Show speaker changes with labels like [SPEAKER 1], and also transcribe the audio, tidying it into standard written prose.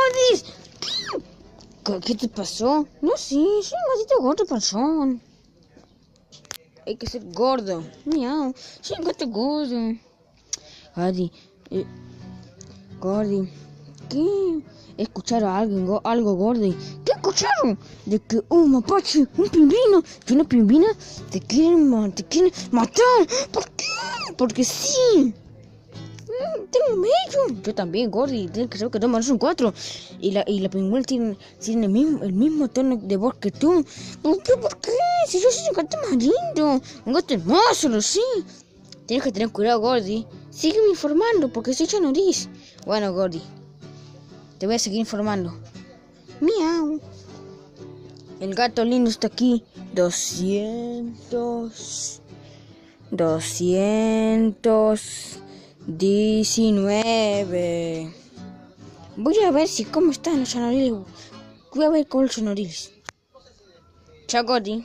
[SPEAKER 1] Gordis! ¿Qué te pasó? No, sí, soy un gatito gordo panzón. Hay que ser gordo. Miau, soy un gato gordo. Gordi, Gordi, ¿qué? ¿Escucharon algo, Gordi? ¿Qué escucharon? De que un mapache, un pingüino y una pingüina te quieren matar. ¿Por qué? Porque sí. Tengo miedo. Yo también, Gordi. Tienes que saber que no son 4. Y la pingüina tiene el mismo tono de voz que tú. ¿Por qué? ¿Por qué? Si yo soy un gato más lindo. Un gato hermoso, lo sé. Tienes que tener cuidado, Gordi. Sígueme informando porque soy yo nariz. Bueno, Gordi. Te voy a seguir informando. Miau. El gato lindo está aquí. 219. Voy a ver cómo están los sonoriles. Voy a ver con los sonoriles. Chao, Gordi.